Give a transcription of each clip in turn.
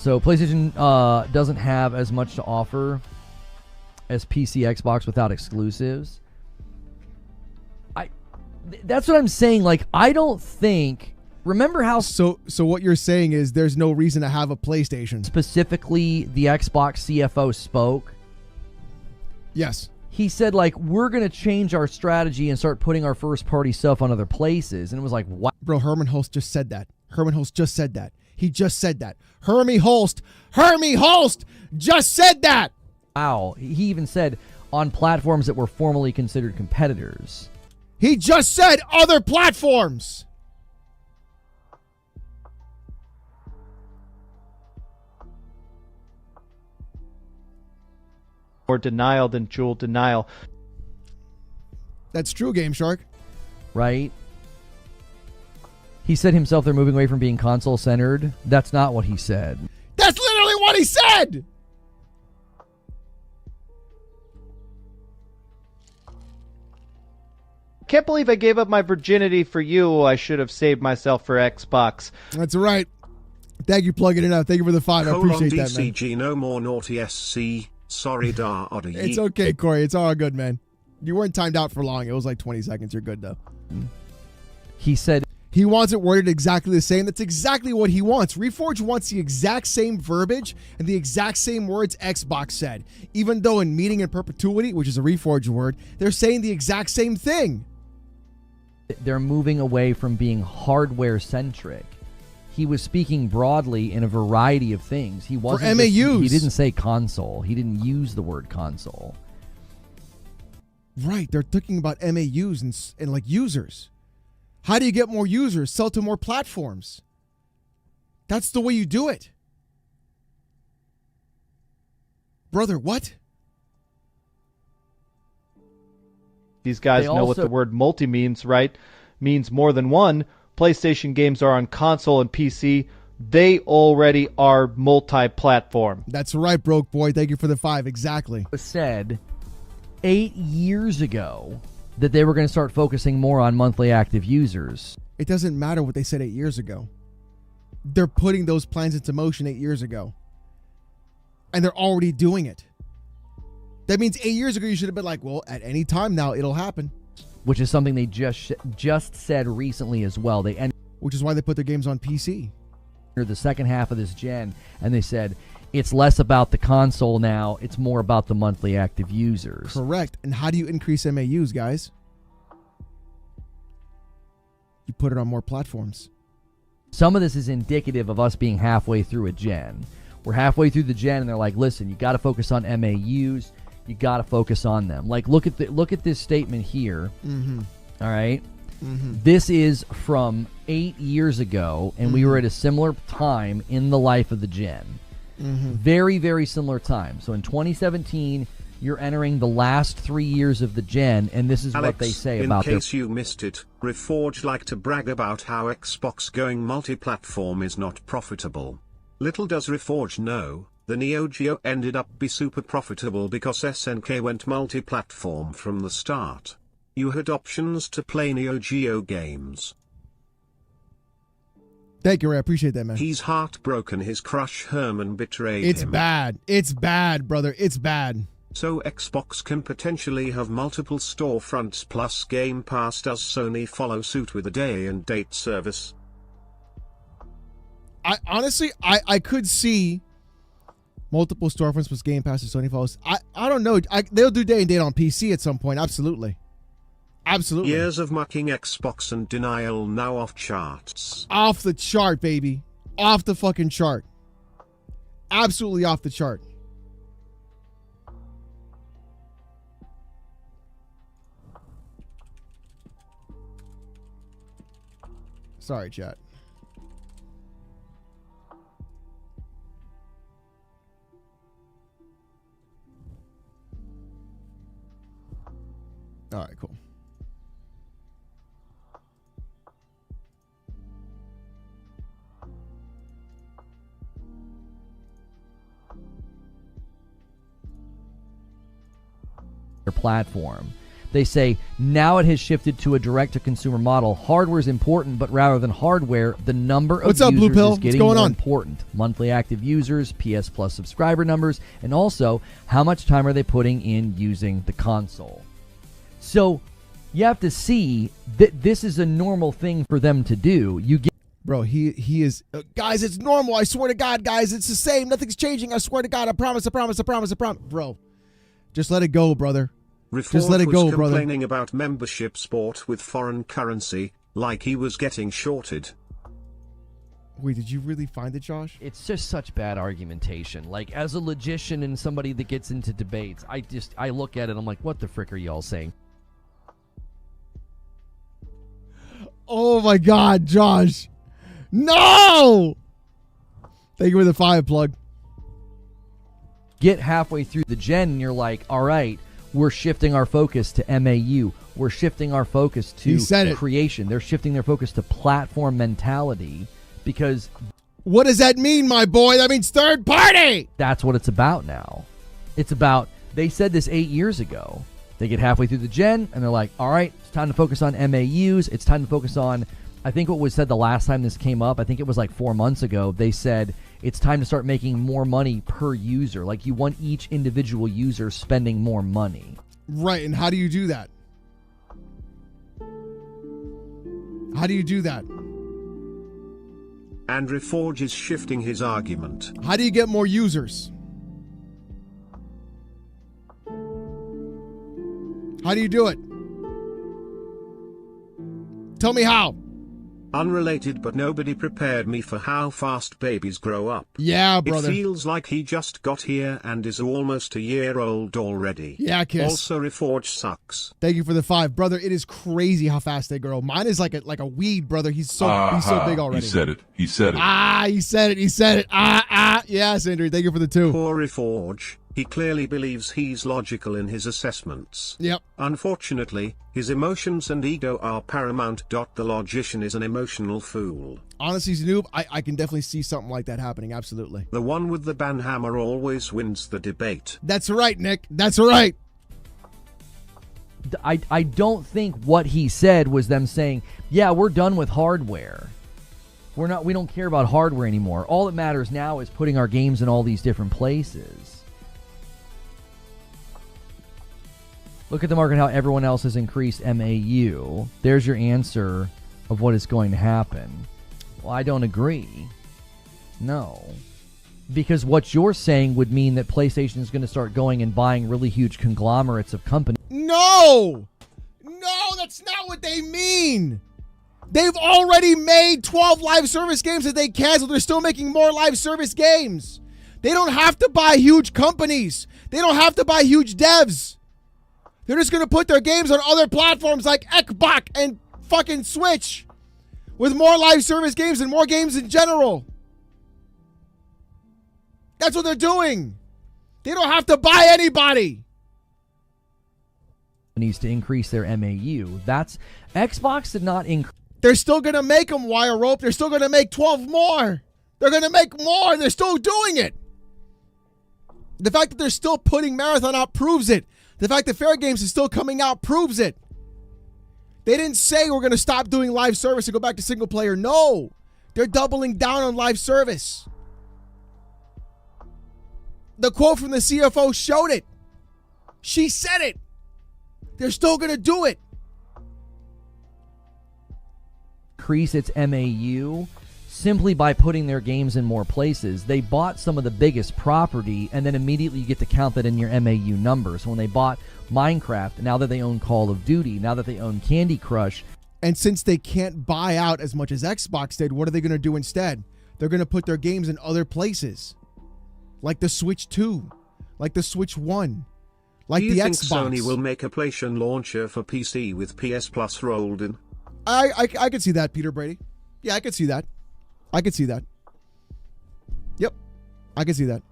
So PlayStation doesn't have as much to offer as PC, Xbox without exclusives. That's what I'm saying. Like, I don't think. Remember how? So what you're saying is there's no reason to have a PlayStation. Specifically, the Xbox CFO spoke. Yes. He said, like, we're going to change our strategy and start putting our first-party stuff on other places. And it was like, what? Bro, Herman Holst just said that. Herman Holst just said that. He just said that. Hermy Holst just said that. Wow. He even said on platforms that were formerly considered competitors. He just said other platforms. More denial than Jewel denial. That's true, Game Shark. Right? He said himself they're moving away from being console-centered. That's not what he said. That's literally what he said. Can't believe I gave up my virginity for you. I should have saved myself for Xbox. That's right. Thank you, plugging it up. Thank you for the 5. I appreciate that, man. DCG, no more naughty SC. Sorry, da. It's okay, Corey. It's all good, man. You weren't timed out for long. It was like 20 seconds. You're good, though. He said he wants it worded exactly the same. That's exactly what he wants. Reforge wants the exact same verbiage and the exact same words Xbox said. Even though in meeting in perpetuity, which is a Reforge word, they're saying the exact same thing. They're moving away from being hardware-centric. He was speaking broadly in a variety of things. He wasn't for MAUs. He didn't say console. He didn't use the word console. Right. They're talking about MAUs and like users. How do you get more users? Sell to more platforms. That's the way you do it. Brother, what? These guys know what the word multi means, right? Means more than one. PlayStation games are on console and PC. They already are multi-platform. That's right, broke boy. Thank you for the 5. Exactly. It was said 8 years ago that they were going to start focusing more on monthly active users. It doesn't matter what they said 8 years ago. They're putting those plans into motion 8 years ago. And they're already doing it. That means 8 years ago you should have been like, well, at any time now it'll happen. Which is something they just said recently as well. Which is why they put their games on PC. The second half of this gen, and they said it's less about the console now, it's more about the monthly active users. Correct. And how do you increase MAUs, guys? You put it on more platforms. Some of this is indicative of us being halfway through a gen. We're halfway through the gen, and they're like, listen, you got to focus on MAUs. You got to focus on them. Like, look at this statement here. Mm-hmm. All right? Mm-hmm. This is from 8 years ago, and we were at a similar time in the life of the gen. Mm-hmm. Very, very similar time. So in 2017, you're entering the last 3 years of the gen, and this is Alex, what they say about in case you missed it, Reforge like to brag about how Xbox going multi-platform is not profitable. Little does Reforge know, the Neo Geo ended up be super profitable because SNK went multi-platform from the start. You had options to play Neo Geo games. Thank you, Ray. I appreciate that, man. He's heartbroken his crush Herman betrayed him. It's bad. It's bad, brother. It's bad. So Xbox can potentially have multiple storefronts plus Game Pass. Does Sony follow suit with a day and date service? I honestly could see multiple storefronts plus Game Pass and Sony follows. I don't know. They'll do day and date on PC at some point. Absolutely. Absolutely. Years of mucking Xbox and denial now off charts. Off the chart, baby. Off the fucking chart. Absolutely off the chart. Sorry, chat. All right, cool. their platform. They say, now it has shifted to a direct-to-consumer model. Hardware is important, but rather than hardware, the number of users is getting more important. Monthly active users, PS Plus subscriber numbers, and also how much time are they putting in using the console. So you have to see that this is a normal thing for them to do. You get, bro, he is guys, it's normal. I swear to God, guys, it's the same. Nothing's changing. I swear to God. I promise. Bro, just let it go, brother. Just let it go, brother. Complaining about membership sport with foreign currency, like he was getting shorted. Wait, did you really find it, Josh? It's just such bad argumentation. Like, as a logician and somebody that gets into debates, I look at it and I'm like, what the frick are y'all saying? Oh my God, Josh. No! Thank you for the 5 plug. Get halfway through the gen and you're like, all right, we're shifting our focus to MAU. We're shifting our focus to creation. They're shifting their focus to platform mentality because... What does that mean, my boy? That means third party! That's what it's about now. It's about... They said this 8 years ago. They get halfway through the gen and they're like, all right, it's time to focus on MAUs. It's time to focus on... I think what was said the last time this came up, I think it was like 4 months ago, they said it's time to start making more money per user. Like, you want each individual user spending more money. Right, and how do you do that? How do you do that? Andrew Forge is shifting his argument. How do you get more users? How do you do it? Tell me how. Unrelated, but nobody prepared me for how fast babies grow up. Yeah, brother. It feels like he just got here and is almost a year old already. Yeah, Kiss. Also, Reforge sucks. Thank you for the 5, brother. It is crazy how fast they grow. Mine is like a weed, brother. He's so big already. He said it. He said it. He said it. Yes, Andrew. Thank you for the 2. Poor Reforge. He clearly believes he's logical in his assessments. Yep. Unfortunately, his emotions and ego are paramount. The logician is an emotional fool. Honestly, Noob, I can definitely see something like that happening. Absolutely. The one with the banhammer always wins the debate. That's right, Nick. That's right. I don't think what he said was them saying, yeah, we're done with hardware. We don't care about hardware anymore. All that matters now is putting our games in all these different places. Look at the market, how everyone else has increased MAU. There's your answer of what is going to happen. Well, I don't agree. No. Because what you're saying would mean that PlayStation is going to start going and buying really huge conglomerates of companies. No! No, that's not what they mean! They've already made 12 live service games that they canceled. They're still making more live service games. They don't have to buy huge companies. They don't have to buy huge devs. They're just going to put their games on other platforms like Xbox and fucking Switch with more live service games and more games in general. That's what they're doing. They don't have to buy anybody. Needs to increase their MAU. That's Xbox did not increase. They're still going to make them wire rope. They're still going to make 12 more. They're going to make more. They're still doing it. The fact that they're still putting Marathon out proves it. The fact that Fair Games is still coming out proves it. They didn't say we're going to stop doing live service and go back to single player. No. They're doubling down on live service. The quote from the CFO showed it. She said it. They're still going to do it. Increase its MAU simply by putting their games in more places. They bought some of the biggest property, and then immediately you get to count that in your MAU numbers. When they bought Minecraft, now that they own Call of Duty, now that they own Candy Crush. And since they can't buy out as much as Xbox did, what are they going to do instead? They're going to put their games in other places. Like the Switch 2. Like the Switch 1. Like the Xbox. Do you think Sony will make a PlayStation launcher for PC with PS Plus rolled in? I could see that, Peter Brady. Yeah, I could see that. I could see that. Yep. I could see that.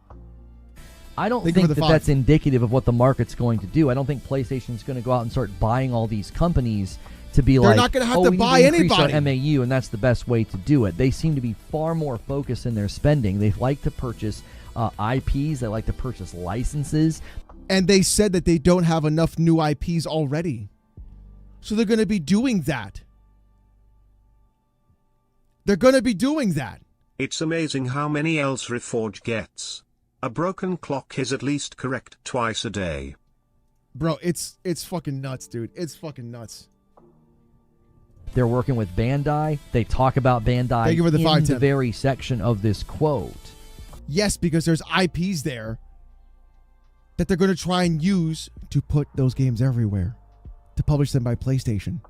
I don't think that that's indicative of what the market's going to do. I don't think PlayStation's going to go out and start buying all these companies to be They're not going to have to buy anybody. Our MAU, and that's the best way to do it. They seem to be far more focused in their spending. They like to purchase IPs. They like to purchase licenses. And they said that they don't have enough new IPs already. So they're going to be doing that. They're going to be doing that. It's amazing how many L's Reforge gets. A broken clock is at least correct twice a day. Bro, it's fucking nuts, dude. It's fucking nuts. They're working with Bandai. They talk about Bandai Thank you for the in the very section of this quote. Yes, because there's IPs there that they're going to try and use to put those games everywhere, to publish them by PlayStation.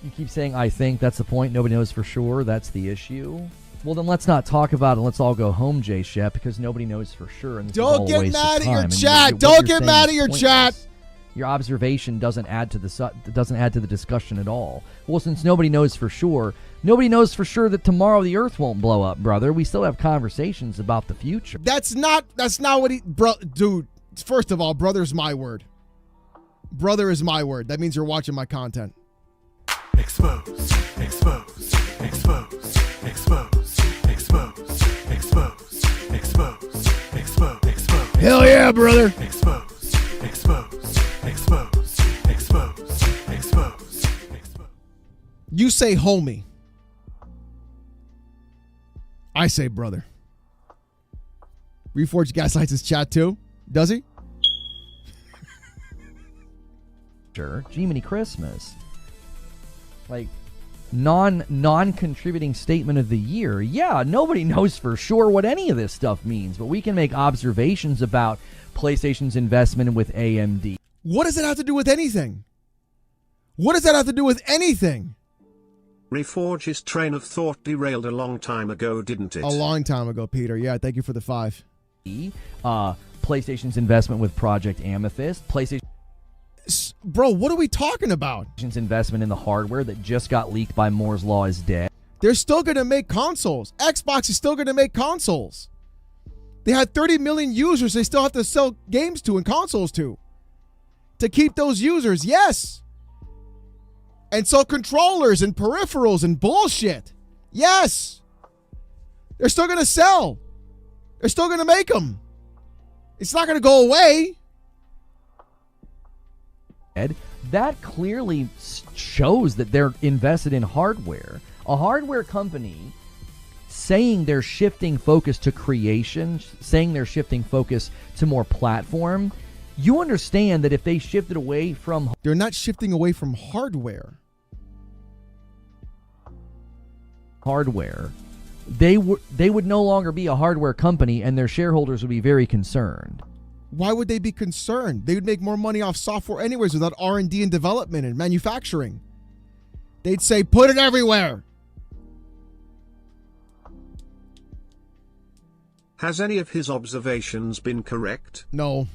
You keep saying, I think. That's the point. Nobody knows for sure. That's the issue. Well, then let's not talk about it. Let's all go home, Jay Shep, because nobody knows for sure. And don't get mad at your chat. Don't get mad at your chat. Your observation doesn't add to the discussion at all. Well, since nobody knows for sure, nobody knows for sure that tomorrow the Earth won't blow up, brother. We still have conversations about the future. That's not what he, dude. First of all, brother's my word. Brother is my word. That means you're watching my content. Expose, expose, expose, expose, expose, expose, expose, expose, expose. Hell yeah, brother. Expose, expose, expose, expose, expose, expose. You say homie. I say brother. Reforge gaslights his chat too. Does he? Sure. Jiminy Christmas. Like, non-contributing statement of the year. Yeah, nobody knows for sure what any of this stuff means, but we can make observations about PlayStation's investment with AMD. What does it have to do with anything? What does that have to do with anything? Reforge's train of thought derailed a long time ago, didn't it? A long time ago, Peter. Yeah, thank you for the 5. PlayStation's investment with Project Amethyst. PlayStation... Bro, what are we talking about? Investment in the hardware that just got leaked by Moore's Law is dead. They're still going to make consoles. Xbox is still going to make consoles. They had 30 million users they still have to sell games to and consoles to keep those users, yes. And sell controllers and peripherals and bullshit. Yes. They're still going to sell. They're still going to make them. It's not going to go away. That clearly shows that they're invested in hardware. A hardware company saying they're shifting focus to creation, saying they're shifting focus to more platform, you understand that if they shifted away from... They're not shifting away from hardware. They would no longer be a hardware company, and their shareholders would be very concerned. Why would they be concerned? They would make more money off software anyways without R&D and development and manufacturing. They'd say, put it everywhere. Has any of his observations been correct? No.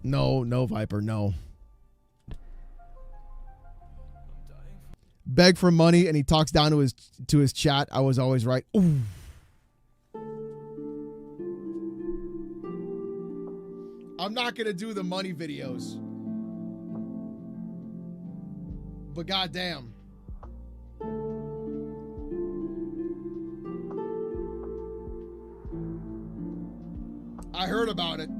No, Viper, no. Beg for money and he talks down to his chat. I was always right. Ooh. I'm not going to do the money videos. But goddamn. I heard about it.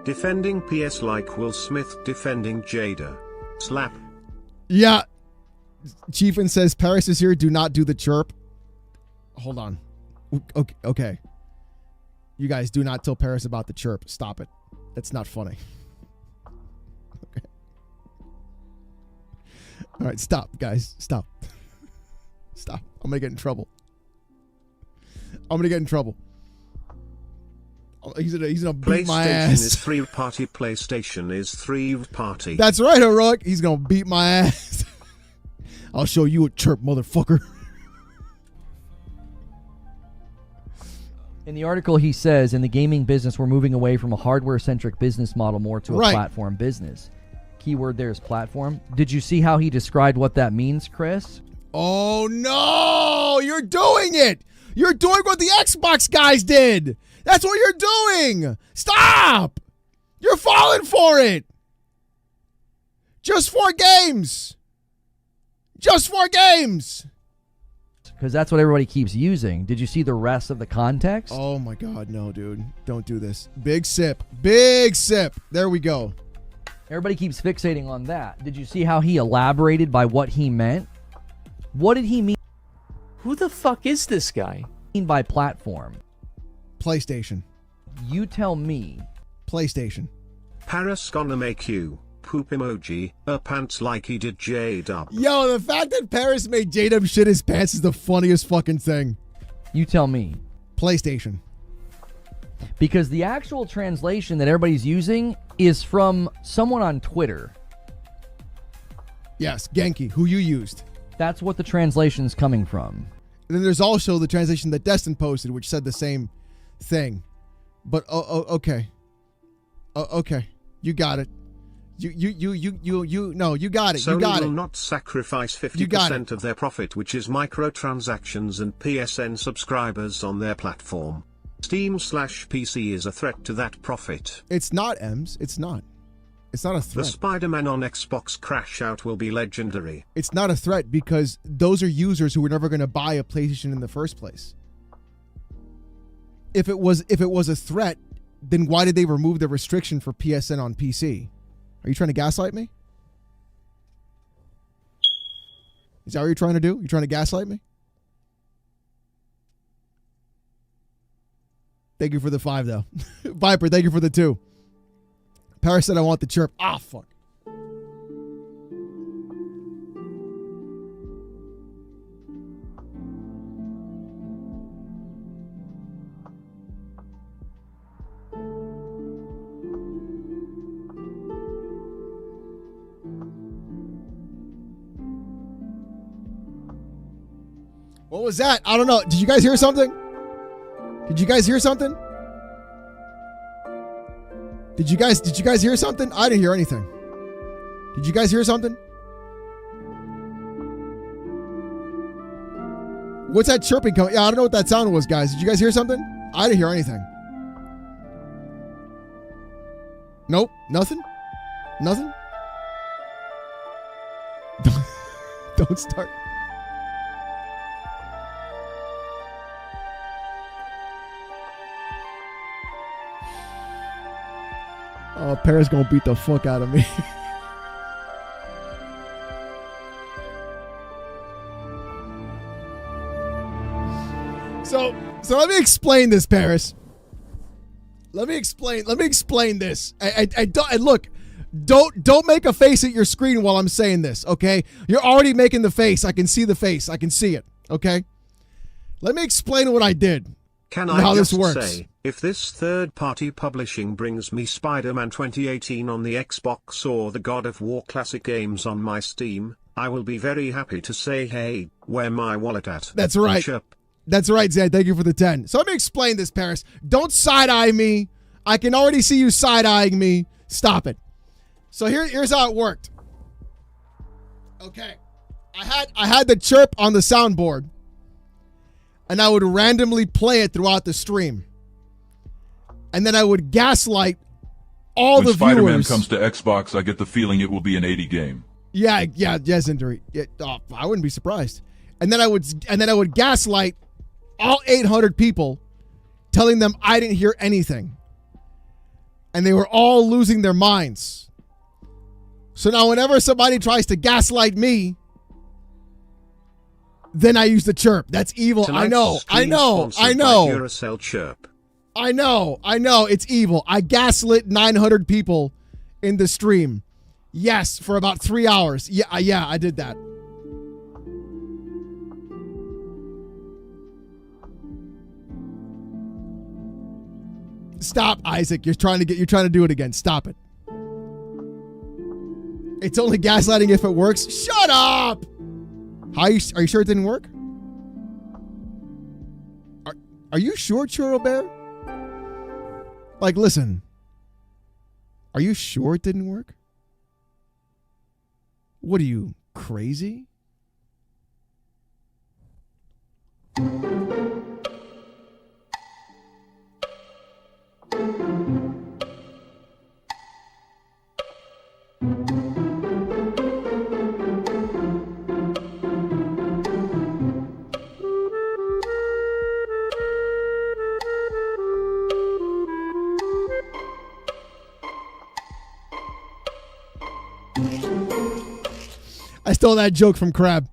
Defending PS like Will Smith defending Jada. Slap. Yeah. Chiefin says Paris is here. Do not do the chirp. Hold on. Okay. You guys do not tell Paris about the chirp. Stop it. That's not funny. Okay. All right. Stop, guys. Stop. Stop. I'm going to get in trouble. He's gonna beat my ass. PlayStation is 3-party. PlayStation is 3-party. That's right, Heroic. He's gonna beat my ass. I'll show you a chirp, motherfucker. In the article, he says, in the gaming business, we're moving away from a hardware-centric business model more to a platform business. Keyword there is platform. Did you see how he described what that means, Chris? Oh, no! You're doing it! You're doing what the Xbox guys did! That's what you're doing! Stop! You're falling for it! Just 4 games. Just 4 games. Because that's what everybody keeps using. Did you see the rest of the context? Oh my God, no, dude. Don't do this. Big sip. Big sip. There we go. Everybody keeps fixating on that. Did you see how he elaborated by what he meant? What did he mean Who the fuck is this guy? by platform? PlayStation. You tell me. PlayStation. Paris gonna make you poop emoji, pants like he did J-Dub. Yo, the fact that Paris made J-Dub shit his pants is the funniest fucking thing. You tell me. PlayStation. Because the actual translation that everybody's using is from someone on Twitter. Yes, Genki, who you used. That's what the translation's coming from. And then there's also the translation that Destin posted, which said the same thing. But okay. Okay. You got it. You got it. Sony You got will it. not sacrifice 50% of their profit, which is microtransactions and PSN subscribers on their platform. Steam/PC is a threat to that profit. It's not, Ems. It's not. It's not a The threat. Spider-Man on Xbox crash out will be legendary. It's not a threat because those are users who were never going to buy a PlayStation in the first place. If it was a threat, then why did they remove the restriction for PSN on PC? Are you trying to gaslight me? Is that what you're trying to do? You're trying to gaslight me? Thank you for the 5, though. Viper, thank you for the 2. Paris said I want the chirp. Ah, fuck. What was that? I don't know. Did you guys hear something? Did you guys hear something? Did you guys hear something? I didn't hear anything. Did you guys hear something? What's that chirping coming? Yeah, I don't know what that sound was, guys. Did you guys hear something? I didn't hear anything. Nope. Nothing? Nothing? Don't start. Oh, Paris gonna beat the fuck out of me. So let me explain this, Paris. Let me explain this. Don't make a face at your screen while I'm saying this, okay? You're already making the face. I can see the face. I can see it, okay? Let me explain what I did. Can and how I this just works. say, if this third-party publishing brings me Spider-Man 2018 on the Xbox or the God of War classic games on my Steam, I will be very happy to say, hey, where my wallet at? That's right. Chirp. That's right, Zed. Thank you for the 10. So let me explain this, Paris. Don't side-eye me. I can already see you side-eyeing me. Stop it. So here's how it worked. Okay. I had the chirp on the soundboard, and I would randomly play it throughout the stream. And then I would gaslight all when the Spider-Man viewers. comes to Xbox, I get the feeling it will be an 80 game. Yeah, yes, Injury. Yeah, I wouldn't be surprised. And then I would gaslight all 800 people, telling them I didn't hear anything. And they were all losing their minds. So now whenever somebody tries to gaslight me, then I use the chirp. That's evil. Tonight's I know. stream sponsored by Duracell Chirp. I know. It's evil. I gaslit 900 people in the stream. Yes, for about 3 hours. Yeah, I did that. Stop, Isaac. You're trying to do it again. Stop it. It's only gaslighting if it works. Shut up. Are you sure it didn't work? Are you sure, Churro Bear? Like, listen. Are you sure it didn't work? What are you, crazy? I stole that joke from Crab.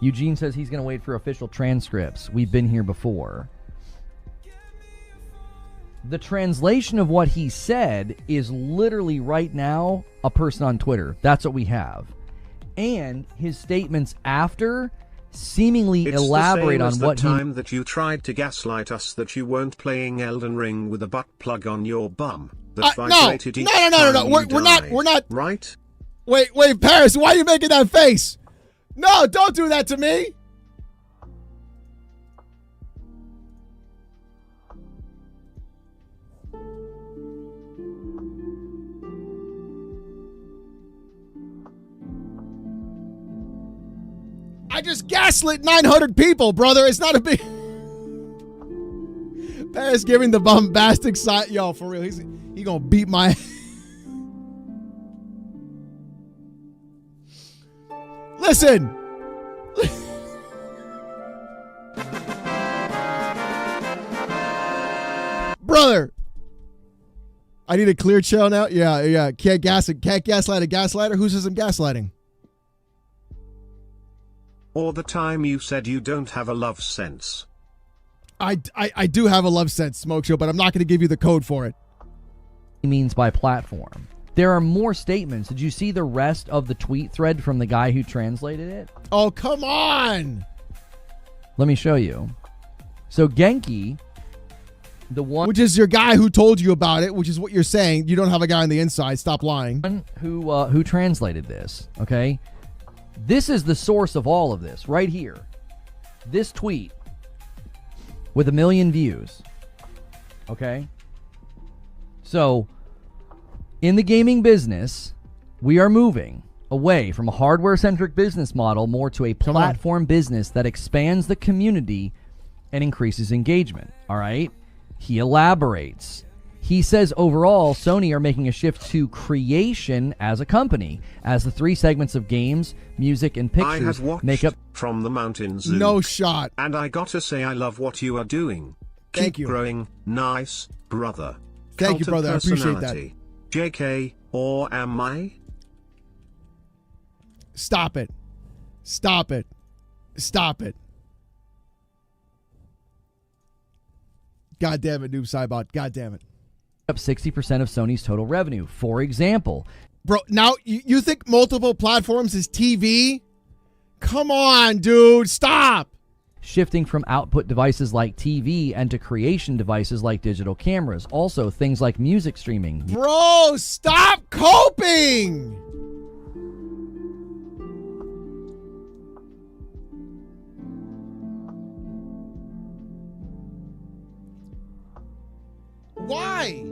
Eugene says he's going to wait for official transcripts. We've been here before. The translation of what he said is literally right now a person on Twitter. That's what we have. And his statements after seemingly elaborate on what the time that you tried to gaslight us that you weren't playing Elden Ring with a butt plug on your bum. That vibrated each time We're not. Right? Wait, Paris, why are you making that face? No, don't do that to me. I just gaslit 900 people, brother. It's not a big... Paris giving the bombastic side. Yo, for real. He gonna beat my... Listen. Brother. I need a clear chill now. Yeah. Can't gaslight a gaslighter. Who says I'm gaslighting? Or the time you said you don't have a love sense. I do have a love sense, Smoke Show, but I'm not going to give you the code for it. He means by platform. There are more statements. Did you see the rest of the tweet thread from the guy who translated it? Oh, come on. Let me show you. So Genki, the one... Which is your guy who told you about it, which is what you're saying. You don't have a guy on the inside. Stop lying. Who translated this, okay? This is the source of all of this, right here. This tweet with 1 million views. Okay? So, in the gaming business, we are moving away from a hardware-centric business model more to a platform business that expands the community and increases engagement. All right? He elaborates. He says overall, Sony are making a shift to creation as a company, as the 3 segments of games, music, and pictures make up From the Mountain Zoo. No shot. And I gotta say I love what you are doing. Thank you. Keep growing, nice, brother. Thank you, brother. I appreciate that. JK, or am I? Stop it. Stop it. Stop it. God damn it, Noob Cybot. God damn it. up 60% of Sony's total revenue. For example, bro, now you think multiple platforms is TV? Come on, dude, stop. Shifting from output devices like TV and to creation devices like digital cameras. Also, things like music streaming. Bro, stop coping. Why?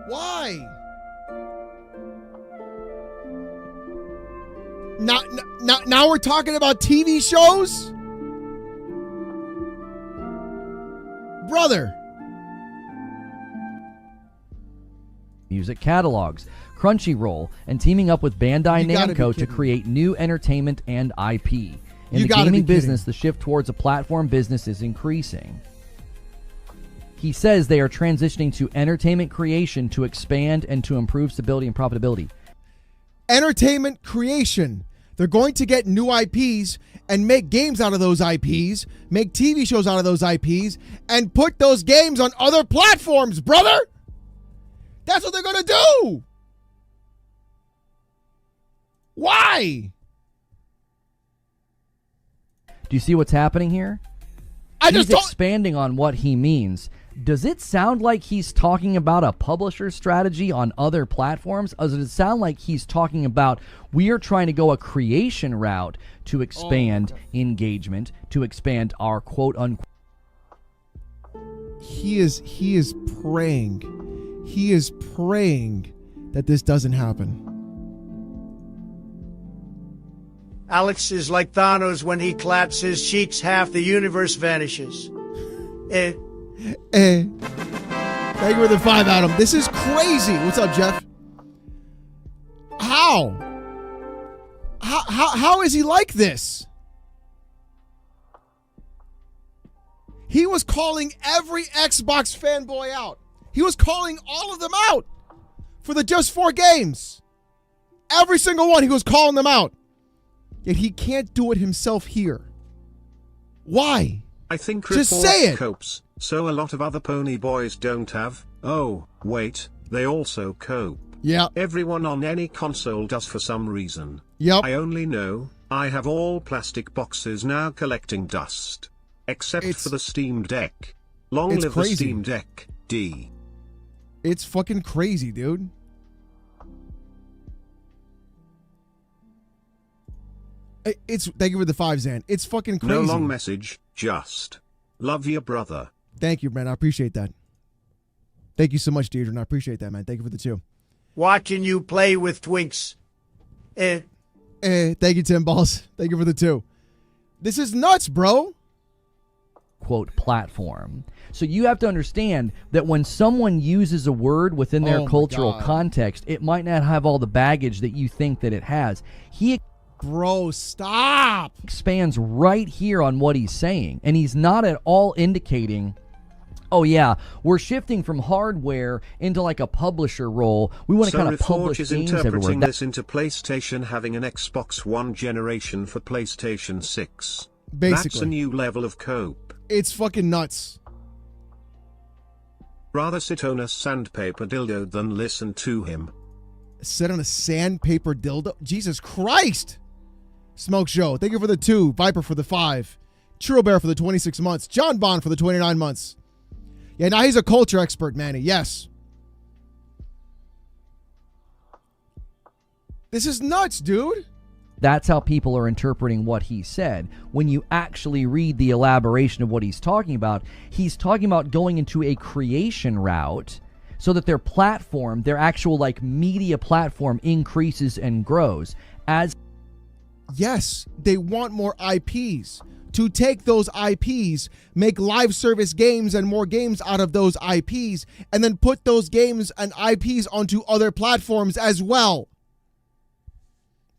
Why? Now we're talking about TV shows? Brother. Music catalogs, Crunchyroll, and teaming up with Bandai Namco to create new entertainment and IP. In the gaming business, the shift towards a platform business is increasing. He says they are transitioning to entertainment creation to expand and to improve stability and profitability. Entertainment creation. They're going to get new IPs and make games out of those IPs, make TV shows out of those IPs, and put those games on other platforms, brother. That's what they're going to do. Why? Do you see what's happening here? He's expanding on what he means. Does it sound like he's talking about a publisher strategy on other platforms? Or does it sound like he's talking about we are trying to go a creation route to expand engagement, to expand our quote-unquote... He is praying. He is praying that this doesn't happen. Alex is like Thanos when he claps his cheeks, half the universe vanishes. Thank you for the 5, Adam. This is crazy. What's up, Jeff? How? How is he like this? He was calling every Xbox fanboy out. He was calling all of them out for the just 4 games. Every single one, he was calling them out. Yet he can't do it himself here. Why? I think just say it. Copes, so a lot of other pony boys don't have. Oh, wait, they also cope. Yeah. Everyone on any console does for some reason. Yep. I only know, I have all plastic boxes now collecting dust. Except for the Steam Deck. Long live the Steam Deck, D. It's fucking crazy, dude. Thank you for the 5, Zan. It's fucking crazy. No long message, just love your brother. Thank you, man. I appreciate that. Thank you so much, Deirdre. I appreciate that, man. Thank you for the 2. Watching you play with twinks. Thank you, Tim Balls. Thank you for the 2. This is nuts, bro. Quote platform. So you have to understand that when someone uses a word within their cultural context, it might not have all the baggage that you think that it has. Bro, stop. Expands right here on what he's saying, and he's not at all indicating, oh yeah, we're shifting from hardware into like a publisher role. We want to kind of publish is games interpreting everywhere. this into PlayStation having an Xbox One generation for PlayStation 6. Basically. That's a new level of cope. It's fucking nuts. Rather sit on a sandpaper dildo than listen to him. Sit on a sandpaper dildo? Jesus Christ! Smoke Show, thank you for the 2. Viper for the 5. Churro Bear for the 26 months. John Bond for the 29 months. Yeah, now he's a culture expert, Manny. Yes. This is nuts, dude. That's how people are interpreting what he said. When you actually read the elaboration of what he's talking about going into a creation route so that their platform, their actual like media platform increases and grows. Yes, they want more IPs. To take those IPs, make live service games and more games out of those IPs, and then put those games and IPs onto other platforms as well.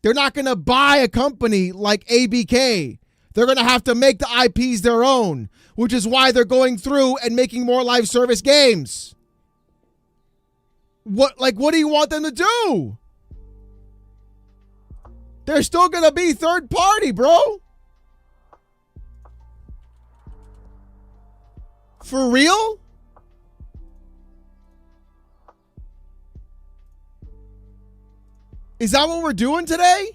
They're not going to buy a company like ABK. They're going to have to make the IPs their own, which is why they're going through and making more live service games. What do you want them to do? They're still going to be third party, bro. For real? Is that what we're doing today?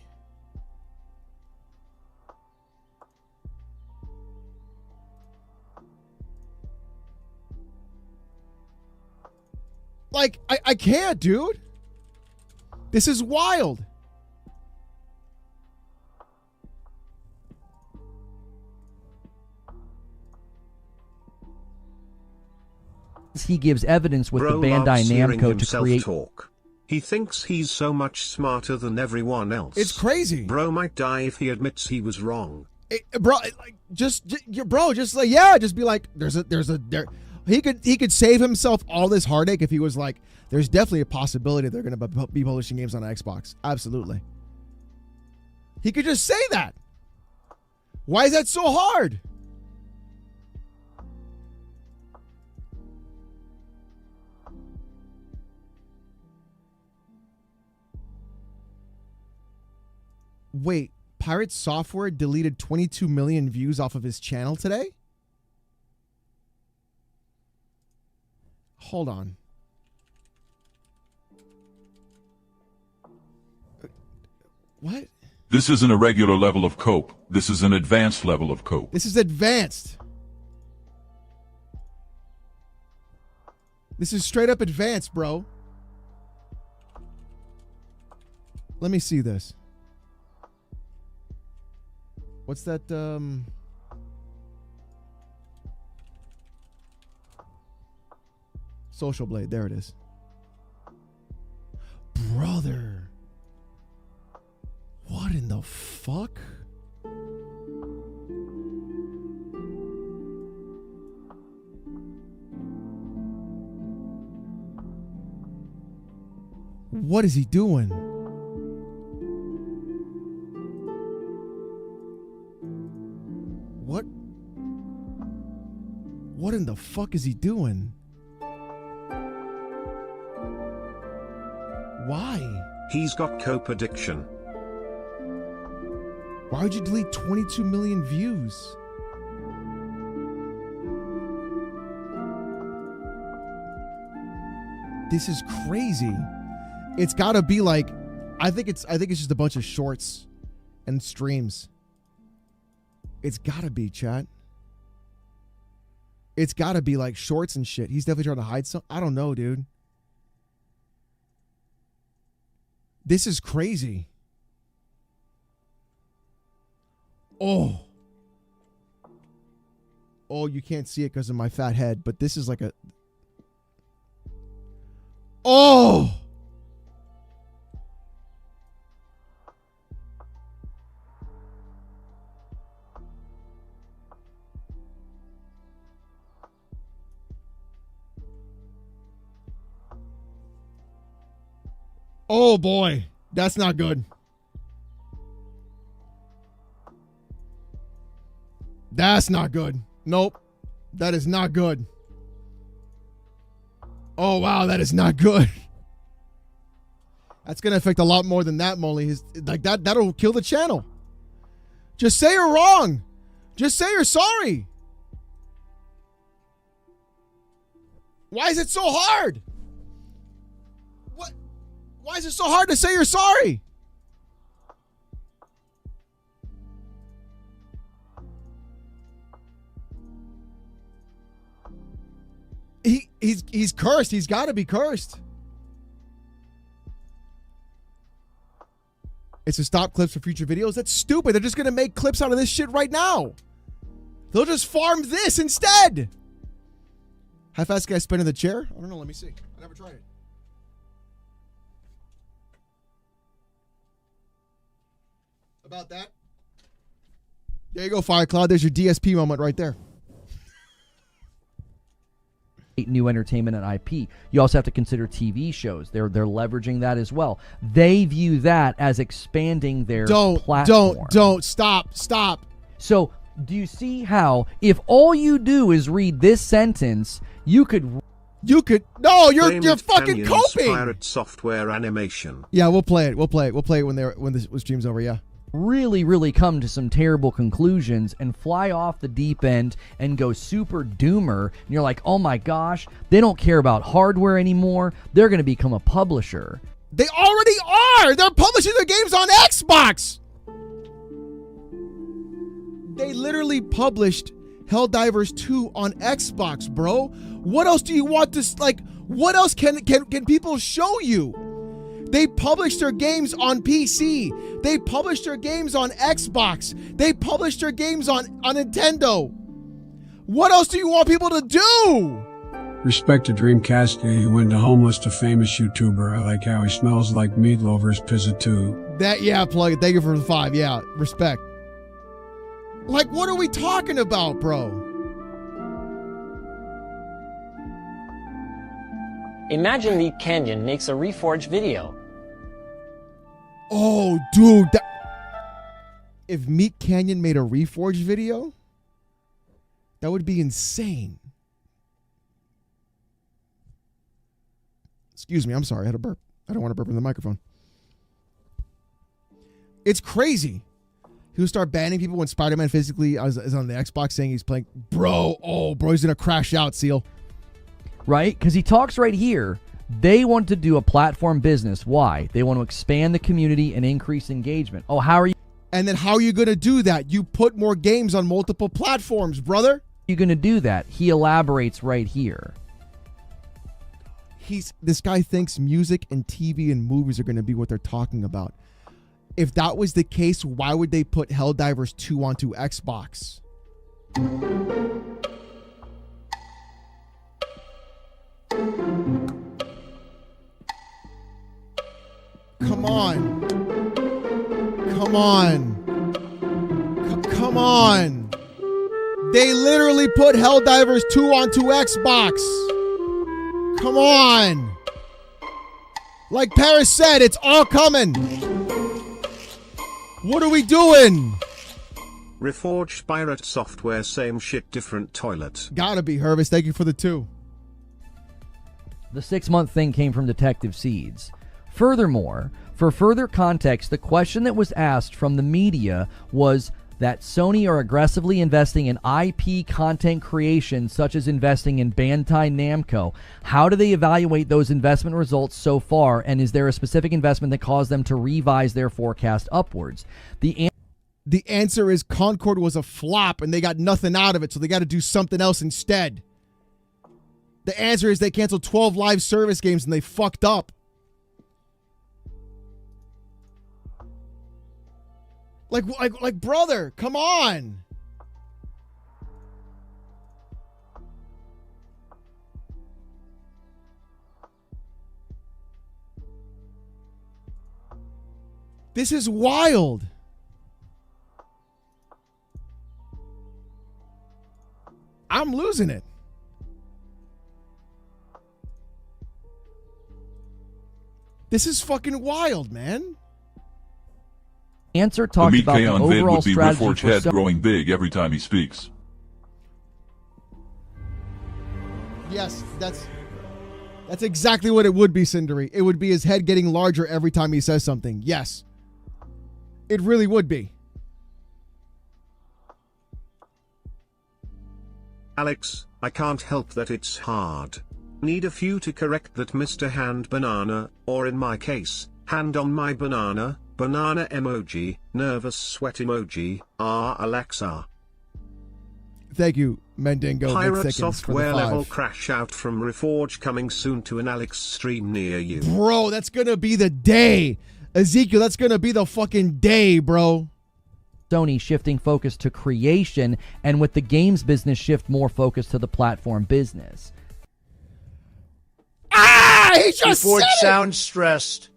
Like, I can't, dude. This is wild. He gives evidence with Bro the Bandai Namco to create. Talk. He thinks he's so much smarter than everyone else. It's crazy. Bro might die if he admits he was wrong. Bro, like just be like, he could save himself all this heartache if he was like, there's definitely a possibility they're going to be publishing games on Xbox. Absolutely. He could just say that. Why is that so hard? Wait, Pirate Software deleted 22 million views off of his channel today? Hold on. What? This isn't a regular level of cope. This is an advanced level of cope. This is advanced. This is straight up advanced, bro. Let me see this. What's that, Social Blade, there it is. Brother. What in the fuck? What is he doing? in the fuck is he doing? Why? He's got cope addiction. Why would you delete 22 million views? This is crazy. It's got to be like, I think it's just a bunch of shorts and streams. It's got to be, chat. It's got to be like shorts and shit. He's definitely trying to hide some. I don't know, dude. This is crazy. Oh, you can't see it because of my fat head, but this is like a... Oh! Oh boy, that's not good. That's not good. Nope. That is not good. Oh wow, that is not good. That's gonna affect a lot more than that, Molly. Like that'll kill the channel. Just say you're wrong. Just say you're sorry. Why is it so hard? What? Why is it so hard to say you're sorry? He's cursed. He's got to be cursed. It's to stop clips for future videos. That's stupid. They're just going to make clips out of this shit right now. They'll just farm this instead. How fast can I spin in the chair? I don't know. Let me see. I never tried it. About that. There you go, Firecloud. There's your DSP moment right there. New entertainment and IP. You also have to consider TV shows. They're leveraging that as well. They view that as expanding their platform. Don't stop. So do you see how if all you do is read this sentence, you could no, you're fucking coping. Pirate software animation. Yeah, we'll play it. We'll play it when the stream's over. Yeah. Really come to some terrible conclusions and fly off the deep end and go super doomer, and you're like, oh my gosh, they don't care about hardware anymore. They're going to become a publisher. They already are. They're publishing their games on Xbox. They literally published Helldivers 2 on Xbox, bro. What else do you want to, like, what else can people show you? They published their games on PC. They published their games on Xbox. They published their games on Nintendo. What else do you want people to do? Respect to Dreamcast, he went to homeless to famous YouTuber. I like how he smells like meatloaver's pizza too. Plug it. Thank you for the 5. Yeah, respect. Like, what are we talking about, bro? Imagine Meat Canyon makes a Reforged video. Oh, dude. If Meat Canyon made a Reforged video, that would be insane. Excuse me. I'm sorry. I had a burp. I don't want to burp in the microphone. It's crazy. He'll start banning people when Spider-Man physically is on the Xbox saying he's playing. Bro, he's going to crash out, Seal. Right? Because he talks right here. They want to do a platform business. Why? They want to expand the community and increase engagement. Oh, how are you? And then how are you going to do that? You put more games on multiple platforms, brother. You're going to do that. He elaborates right here. This guy thinks music and TV and movies are going to be what they're talking about. If that was the case, why would they put Helldivers 2 onto Xbox? Come on. Come on. Come on. They literally put Helldivers 2 onto Xbox. Come on. Like Paris said, it's all coming. What are we doing? Reforged pirate software, same shit, different toilet. Gotta be, Hervis. Thank you for the 2. The 6-month thing came from Detective Seeds. Furthermore, for further context, the question that was asked from the media was that Sony are aggressively investing in IP content creation, such as investing in Bandai Namco. How do they evaluate those investment results so far, and is there a specific investment that caused them to revise their forecast upwards? The answer is Concord was a flop, and they got nothing out of it, so they got to do something else instead. The answer is they canceled 12 live service games, and they fucked up. Like, brother, come on. This is wild. I'm losing it. This is fucking wild, man. Answer talks about the overall would be strategy Reforged for head growing big every time he speaks. Yes, that's exactly what it would be, Cindery. It would be his head getting larger every time he says something. Yes. It really would be. Alex, I can't help that it's hard. Need a few to correct that, Mr. Hand Banana, or in my case, hand on my banana, banana emoji, nervous sweat emoji, Alexa. Thank you, Mendingo. Pirate software level crash out from Reforge coming soon to an Alex stream near you. Bro, that's gonna be the day. Ezekiel, that's gonna be the fucking day, bro. Sony shifting focus to creation, and with the games business shift more focus to the platform business. Ah, he just Reforge said it! sounds stressed.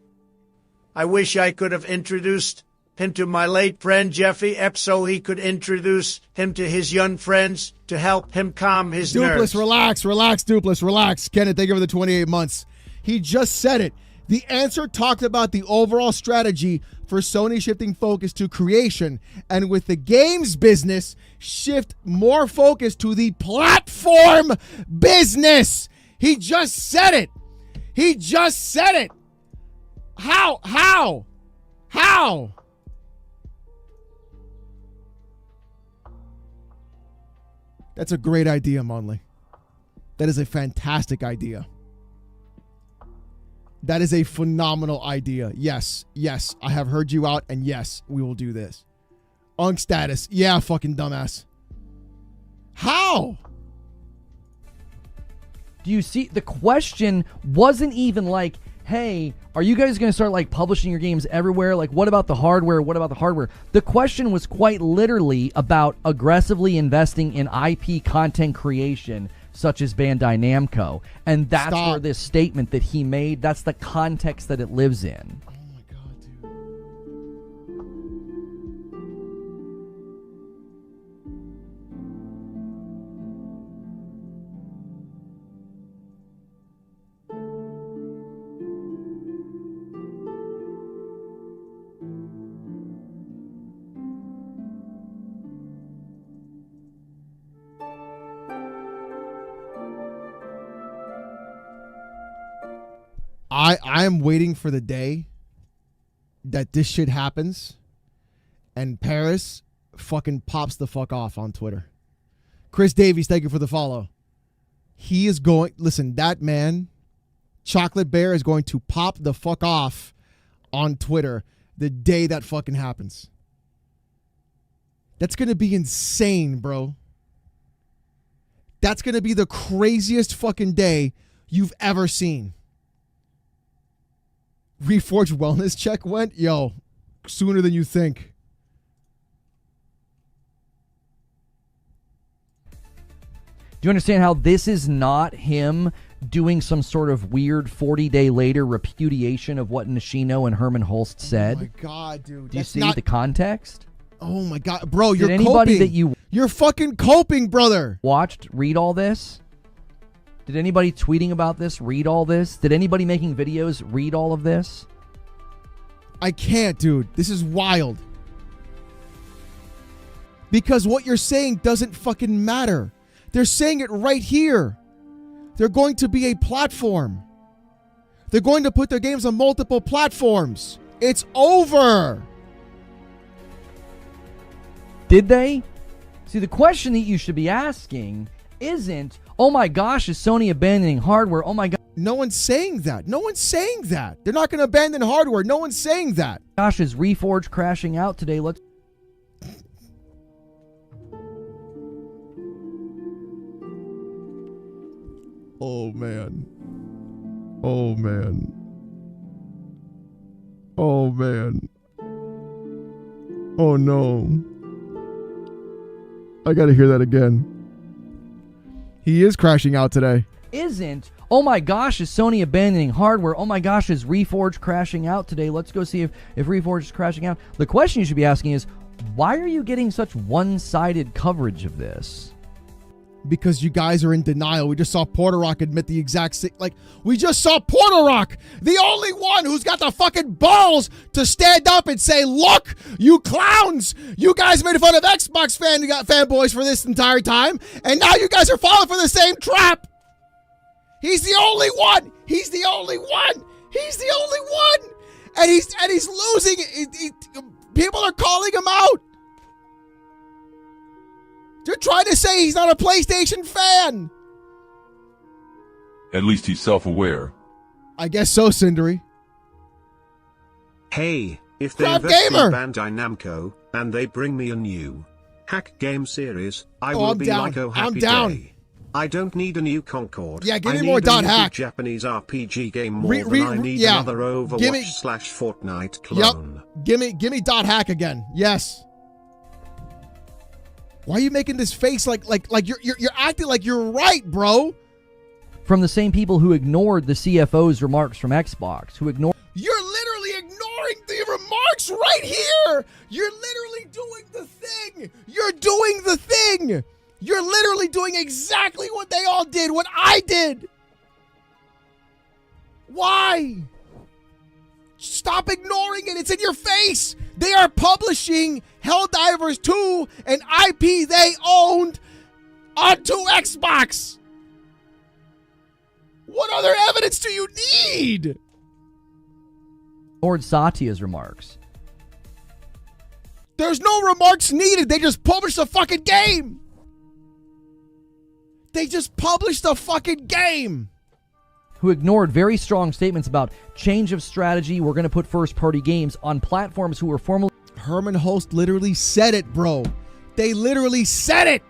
I wish I could have introduced him to my late friend Jeffy Epps so he could introduce him to his young friends to help him calm his nerves. Relax, Dupless, relax. Kenneth, thank you for the 28 months. He just said it. The answer talked about the overall strategy for Sony shifting focus to creation, and with the games business, shift more focus to the platform business. He just said it. He just said it. How? That's a great idea, Monley. That is a fantastic idea. That is a phenomenal idea. Yes, I have heard you out, and yes, we will do this. Unk status. Yeah, fucking dumbass. How? Do you see, the question wasn't even like, hey, are you guys going to start like publishing your games everywhere? Like, what about the hardware? What about the hardware? The question was quite literally about aggressively investing in IP content creation, such as Bandai Namco. And that's where this statement that he made, that's the context that it lives in. Oh my God, dude. I am waiting for the day that this shit happens and Paris fucking pops the fuck off on Twitter. Chris Davies, thank you for the follow. He is going, listen, that man, Chocolate Bear, is going to pop the fuck off on Twitter the day that fucking happens. That's going to be insane, bro. That's going to be the craziest fucking day you've ever seen. Reforged wellness check went? Yo, sooner than you think. Do you understand how this is not him doing some sort of weird 40-day later repudiation of what Nishino and Herman Holst said? Oh my God, dude. Do you see the context? Oh my God, bro, you're Did anybody coping. that You're fucking coping, brother. Watched read all this? Did anybody tweeting about this read all this? Did anybody making videos read all of this? I can't, dude. This is wild. Because what you're saying doesn't fucking matter. They're saying it right here. They're going to be a platform. They're going to put their games on multiple platforms. It's over. Did they? See, the question that you should be asking isn't, oh my gosh, is Sony abandoning hardware? Oh my god. No one's saying that. No one's saying that. They're not going to abandon hardware. No one's saying that. Gosh, is Reforge crashing out today? Let's. Oh man. Oh man. Oh man. Oh no. I gotta hear that again. He is crashing out today. Isn't, oh my gosh, is Sony abandoning hardware? Oh my gosh, is Reforge crashing out today? Let's go see if Reforge is crashing out. The question you should be asking is, why are you getting such one-sided coverage of this? Because you guys are in denial. We just saw Porter Rock admit the exact same. Like, we just saw Porter Rock, the only one who's got the fucking balls to stand up and say, look, you clowns, you guys made fun of Xbox fanboys for this entire time, and now you guys are falling for the same trap. He's the only one. He's the only one. He's the only one. And he's losing. People are calling him out. They're trying to say he's not a PlayStation fan. At least he's self-aware. I guess so, Cindery. Hey, if they Crap invest Gamer. in Bandai Namco, and they bring me a new hack game series, I will I'm be down. like, oh I'm happy down. day. I don't need a new Concord. Yeah, give me I more need a new .hack. Japanese RPG game more Re- than I need yeah. another Give me- Overwatch/Fortnite clone. Yep. Give me .hack again. Yes. Why are you making this face like you're acting like you're right, bro? From the same people who ignored the CFO's remarks from Xbox, who ignored. You're literally ignoring the remarks right here. You're literally doing the thing. You're doing the thing. You're literally doing exactly what they all did, what I did. Why? Stop ignoring it. It's in your face. They are publishing Helldivers 2, an IP they owned, onto Xbox. What other evidence do you need? Ignored Satya's remarks. There's no remarks needed. They just published a fucking game. They just published a fucking game. Who ignored very strong statements about change of strategy. We're going to put first-party games on platforms who were formerly. Herman Host literally said it, bro. They literally said it.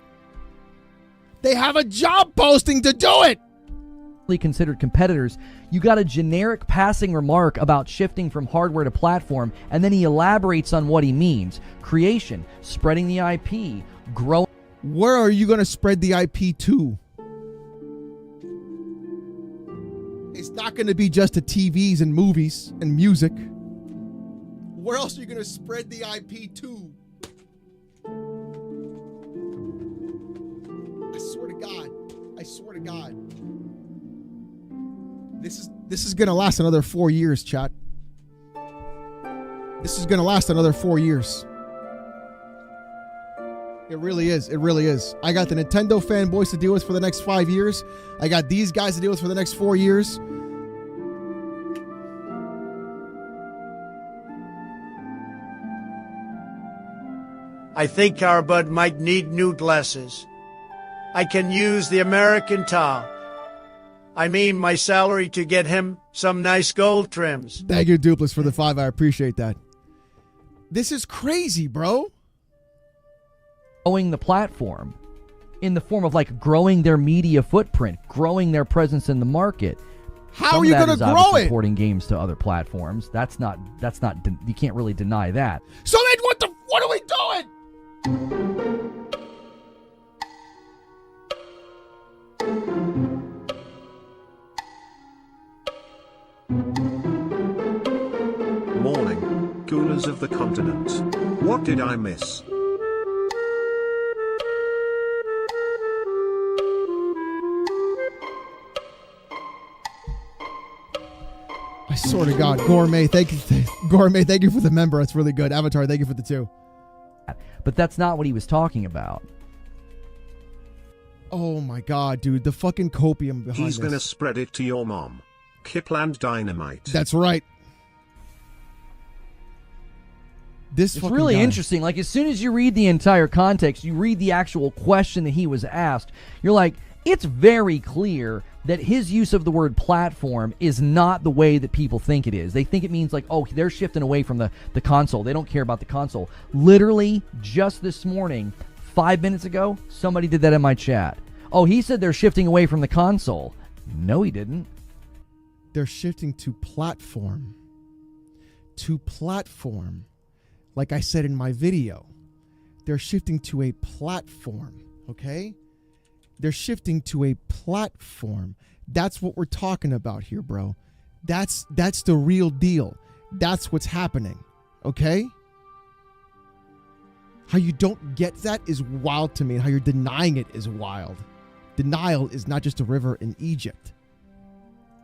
They have a job posting to do it. Considered competitors. You got a generic passing remark about shifting from hardware to platform, and then he elaborates on what he means. Creation, spreading the IP, growing. Where are you going to spread the IP to? It's not going to be just to TVs and movies and music. Where else are you going to spread the IP to? I swear to God. I swear to God. This is going to last another 4 years, chat. This is going to last another 4 years. It really is. It really is. I got the Nintendo fanboys to deal with for the next 5 years. I got these guys to deal with for the next 4 years. I think our bud might need new glasses. I can use the American towel. I mean my salary to get him some nice gold trims. Thank you, Dupless, for the 5. I appreciate that. This is crazy, bro. Growing the platform in the form of like growing their media footprint, growing their presence in the market. How are you going to grow it? Porting games to other platforms. That's not. You can't really deny that. So then, what are we doing? Morning, coolers of the continent. What did I miss? I swear to God, Gourmet, thank you. Gourmet, thank you for the member. That's really good. Avatar, thank you for the 2. But that's not what he was talking about. Oh my god, dude, the fucking copium behind He's this. gonna spread it to your mom. Kipland Dynamite. That's right. This It's fucking really guy. interesting. Like, as soon as you read the entire context, you read the actual question that he was asked, you're like, it's very clear that his use of the word platform is not the way that people think it is. They think it means like, oh, they're shifting away from the console. They don't care about the console. Literally, just this morning, 5 minutes ago, somebody did that in my chat. Oh, he said they're shifting away from the console. No, he didn't. They're shifting to platform. To platform. Like I said in my video, they're shifting to a platform, okay? They're shifting to a platform. That's what we're talking about here, bro. That's the real deal. That's what's happening, okay? How you don't get that is wild to me, and how you're denying it is wild. Denial is not just a river in Egypt.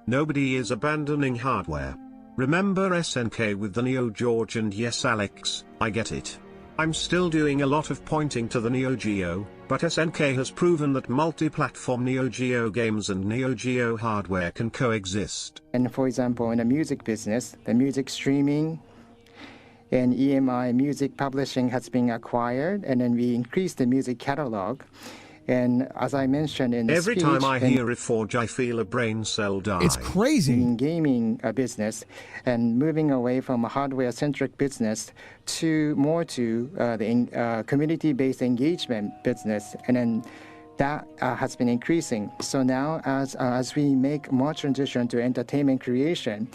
Nobody is abandoning hardware. Remember SNK with the Neo George and yes Alex, I get it. I'm still doing a lot of pointing to the Neo Geo, but SNK has proven that multi-platform Neo Geo games and Neo Geo hardware can coexist. And for example, in the music business, the music streaming and EMI music publishing has been acquired, and then we increased the music catalog. And as I mentioned in the Every speech, time I hear Reforge, I feel a brain cell die. It's crazy. In gaming business, and moving away from a hardware-centric business to more to the community-based engagement business, and then that has been increasing. So now, as we make more transition to entertainment creation,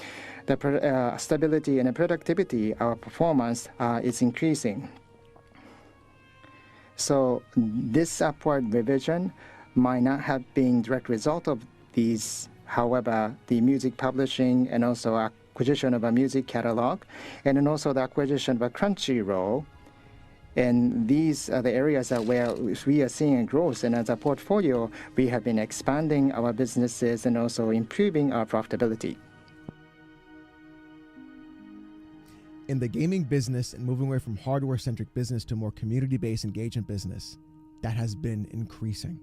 the stability and the productivity, our performance is increasing. So this upward revision might not have been direct result of these. However, the music publishing and also acquisition of a music catalog, and then also the acquisition of a Crunchyroll, and these are the areas where we are seeing a growth. And as a portfolio, we have been expanding our businesses and also improving our profitability. In the gaming business and moving away from hardware-centric business to more community-based engagement business, that has been increasing.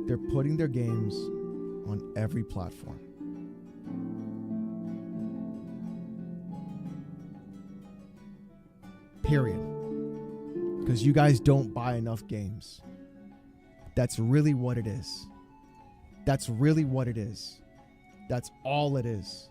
They're putting their games on every platform. Period. Because you guys don't buy enough games. That's really what it is. That's really what it is. That's all it is.